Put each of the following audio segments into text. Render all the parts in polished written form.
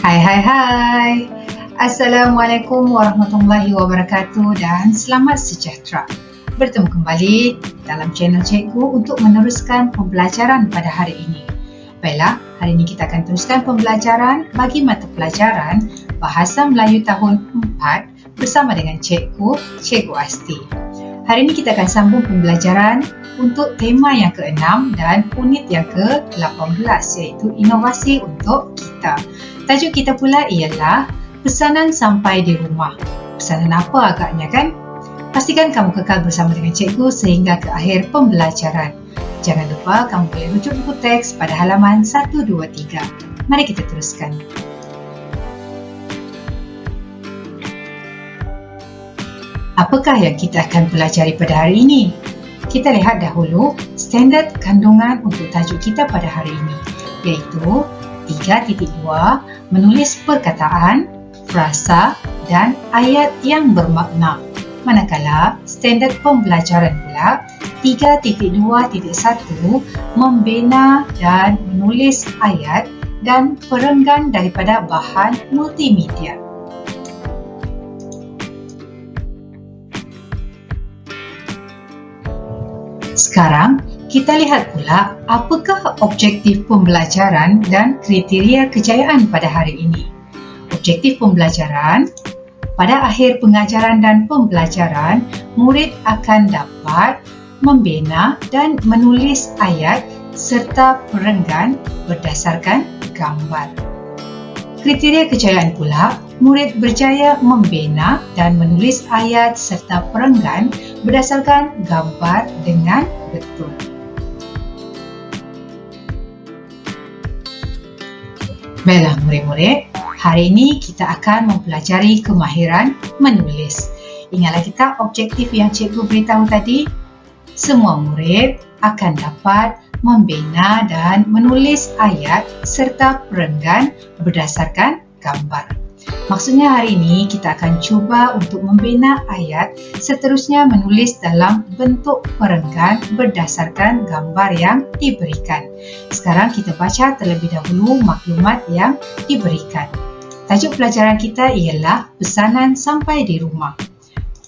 Hai. Assalamualaikum warahmatullahi wabarakatuh dan selamat sejahtera. Bertemu kembali dalam channel Cikgu untuk meneruskan pembelajaran pada hari ini. Baiklah, hari ini kita akan teruskan pembelajaran bagi mata pelajaran Bahasa Melayu tahun 4 bersama dengan Cikgu Asti. Hari ini kita akan sambung pembelajaran untuk tema yang ke-6 dan unit yang ke-18 iaitu inovasi untuk kita. Tajuk kita pula ialah pesanan sampai di rumah. Pesanan apa agaknya kan? Pastikan kamu kekal bersama dengan cikgu sehingga ke akhir pembelajaran. Jangan lupa kamu boleh rujuk buku teks pada halaman 1, 2, 3. Mari kita teruskan. Apakah yang kita akan pelajari pada hari ini? Kita lihat dahulu standard kandungan untuk tajuk kita pada hari ini, iaitu 3.2 menulis perkataan, frasa dan ayat yang bermakna. Manakala standard pembelajaran pula 3.2.1 membina dan menulis ayat dan perenggan daripada bahan multimedia. Sekarang, kita lihat pula apakah objektif pembelajaran dan kriteria kejayaan pada hari ini. Objektif pembelajaran, pada akhir pengajaran dan pembelajaran, murid akan dapat membina dan menulis ayat serta perenggan berdasarkan gambar. Kriteria kejayaan pula, murid berjaya membina dan menulis ayat serta perenggan berdasarkan gambar dengan betul. Baiklah murid-murid, hari ini kita akan mempelajari kemahiran menulis. Ingatlah kita objektif yang cikgu beritahu tadi, semua murid akan dapat membina dan menulis ayat serta perenggan berdasarkan gambar. Maksudnya hari ini kita akan cuba untuk membina ayat, seterusnya menulis dalam bentuk perenggan berdasarkan gambar yang diberikan. Sekarang kita baca terlebih dahulu maklumat yang diberikan. Tajuk pelajaran kita ialah pesanan sampai di rumah.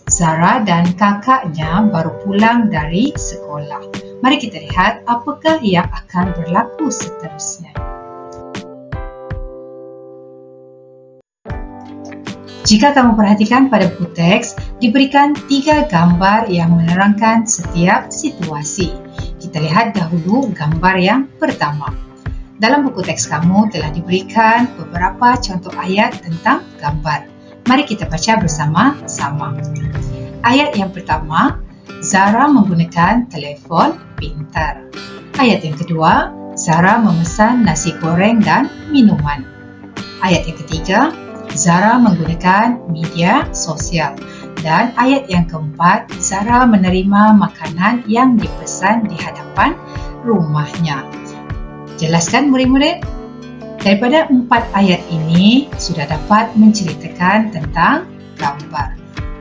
Zara dan kakaknya baru pulang dari sekolah. Mari kita lihat apakah yang akan berlaku seterusnya. Jika kamu perhatikan pada buku teks, diberikan 3 gambar yang menerangkan setiap situasi. Kita lihat dahulu gambar yang pertama. Dalam buku teks kamu telah diberikan beberapa contoh ayat tentang gambar. Mari kita baca bersama-sama. Ayat yang pertama, Zara menggunakan telefon pintar. Ayat yang kedua, Zara memesan nasi goreng dan minuman. Ayat yang ketiga, Zara menggunakan media sosial. Dan ayat yang keempat, Zara menerima makanan yang dipesan di hadapan rumahnya. Jelaskan murid-murid? Daripada 4 ayat ini sudah dapat menceritakan tentang gambar.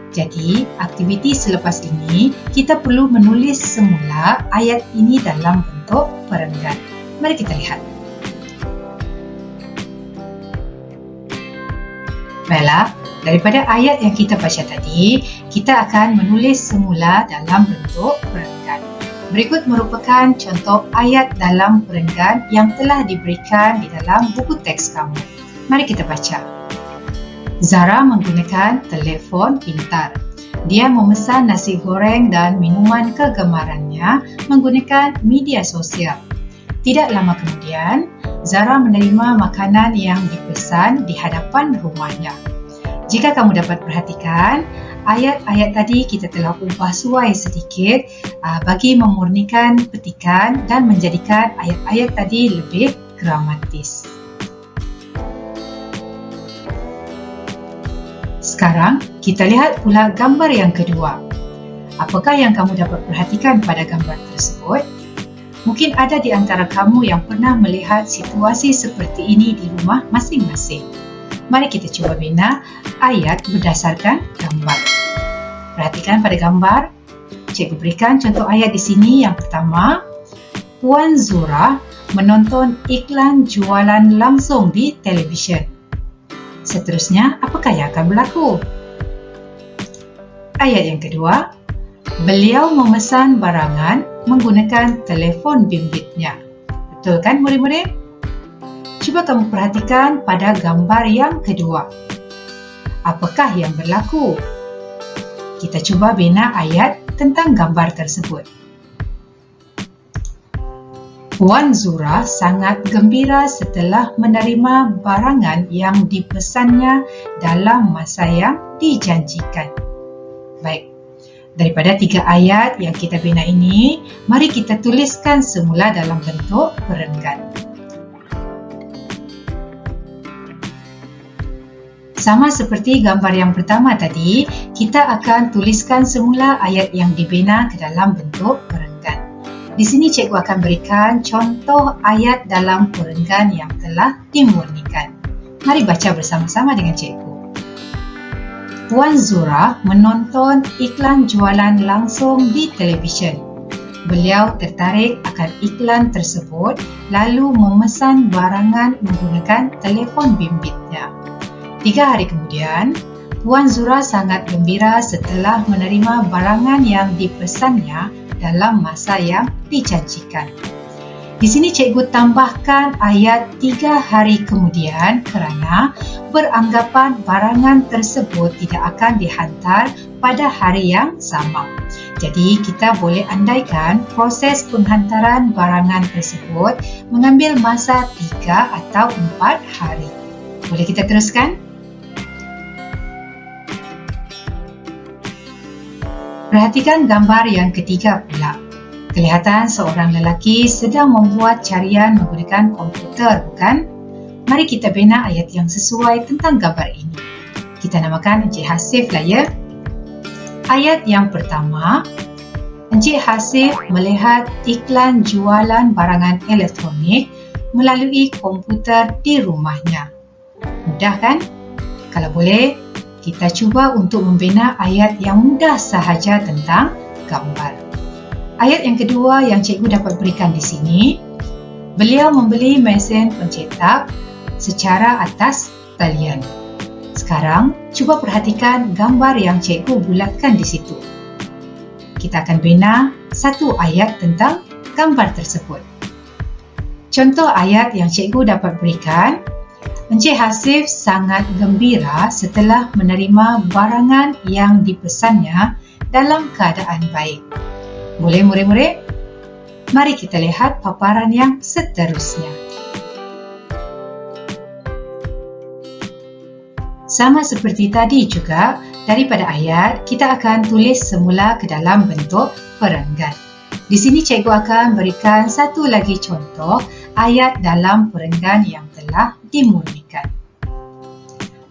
Jadi, aktiviti selepas ini kita perlu menulis semula ayat ini dalam bentuk perenggan. Mari kita lihat. Baiklah, daripada ayat yang kita baca tadi, kita akan menulis semula dalam bentuk perenggan. Berikut merupakan contoh ayat dalam perenggan yang telah diberikan di dalam buku teks kamu. Mari kita baca. Zara menggunakan telefon pintar. Dia memesan nasi goreng dan minuman kegemarannya menggunakan media sosial. Tidak lama kemudian, Zara menerima makanan yang dipesan di hadapan rumahnya. Jika kamu dapat perhatikan, ayat-ayat tadi kita telah ubah suai sedikit bagi memurnikan petikan dan menjadikan ayat-ayat tadi lebih gramatis. Sekarang, kita lihat pula gambar yang kedua. Apakah yang kamu dapat perhatikan pada gambar tersebut? Mungkin ada di antara kamu yang pernah melihat situasi seperti ini di rumah masing-masing. Mari kita cuba bina ayat berdasarkan gambar. Perhatikan pada gambar. Cikgu berikan contoh ayat di sini. Yang pertama, Puan Zura menonton iklan jualan langsung di televisyen. Seterusnya, apakah yang akan berlaku? Ayat yang kedua, beliau memesan barangan menggunakan telefon bimbitnya. Betul kan murid-murid? Cuba kamu perhatikan pada gambar yang kedua. Apakah yang berlaku? Kita cuba bina ayat tentang gambar tersebut. Puan Zura sangat gembira setelah menerima barangan yang dipesannya dalam masa yang dijanjikan. Baik, daripada 3 ayat yang kita bina ini, mari kita tuliskan semula dalam bentuk perenggan. Sama seperti gambar yang pertama tadi, kita akan tuliskan semula ayat yang dibina ke dalam bentuk perenggan. Di sini cikgu akan berikan contoh ayat dalam perenggan yang telah dimurnikan. Mari baca bersama-sama dengan cikgu. Puan Zura menonton iklan jualan langsung di televisyen. Beliau tertarik akan iklan tersebut lalu memesan barangan menggunakan telefon bimbitnya. 3 hari kemudian, Puan Zura sangat gembira setelah menerima barangan yang dipesannya dalam masa yang dijanjikan. Di sini cikgu tambahkan ayat 3 hari kemudian kerana beranggapan barangan tersebut tidak akan dihantar pada hari yang sama. Jadi kita boleh andaikan proses penghantaran barangan tersebut mengambil masa 3 atau 4 hari. Boleh kita teruskan? Perhatikan gambar yang ketiga pula. Kelihatan seorang lelaki sedang membuat carian menggunakan komputer, bukan? Mari kita bina ayat yang sesuai tentang gambar ini. Kita namakan Encik Hasif lah ya. Ayat yang pertama, Encik Hasif melihat iklan jualan barangan elektronik melalui komputer di rumahnya. Mudah kan? Kalau boleh, kita cuba untuk membina ayat yang mudah sahaja tentang gambar. Ayat yang kedua yang cikgu dapat berikan di sini, beliau membeli mesin pencetak secara atas talian. Sekarang, cuba perhatikan gambar yang cikgu bulatkan di situ. Kita akan bina satu ayat tentang gambar tersebut. Contoh ayat yang cikgu dapat berikan, Encik Hasif sangat gembira setelah menerima barangan yang dipesannya dalam keadaan baik. Boleh murid-murid? Mari kita lihat paparan yang seterusnya. Sama seperti tadi juga, daripada ayat, kita akan tulis semula ke dalam bentuk perenggan. Di sini cikgu akan berikan satu lagi contoh ayat dalam perenggan yang telah dimurnikan.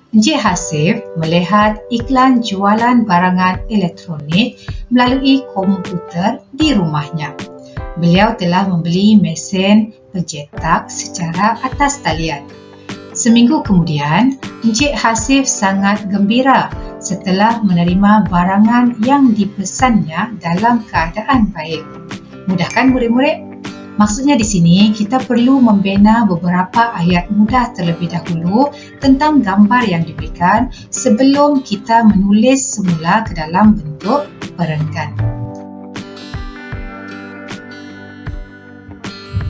Encik Hasif melihat iklan jualan barangan elektronik melalui komputer di rumahnya. Beliau telah membeli mesin pencetak secara atas talian. Seminggu kemudian, Encik Hasif sangat gembira setelah menerima barangan yang dipesannya dalam keadaan baik. Mudah kan murid-murid? Maksudnya di sini kita perlu membina beberapa ayat mudah terlebih dahulu tentang gambar yang diberikan sebelum kita menulis semula ke dalam bentuk perenggan.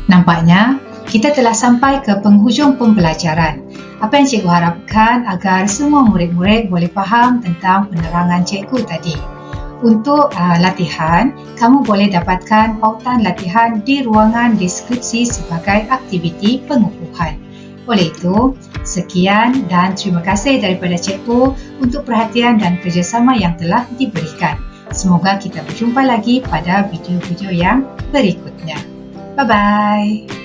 Nampaknya kita telah sampai ke penghujung pembelajaran. Apa yang cikgu harapkan agar semua murid-murid boleh faham tentang penerangan cikgu tadi. Untuk latihan, kamu boleh dapatkan pautan latihan di ruangan deskripsi sebagai aktiviti pengukuhan. Oleh itu, sekian dan terima kasih daripada cikgu untuk perhatian dan kerjasama yang telah diberikan. Semoga kita berjumpa lagi pada video-video yang berikutnya. Bye-bye!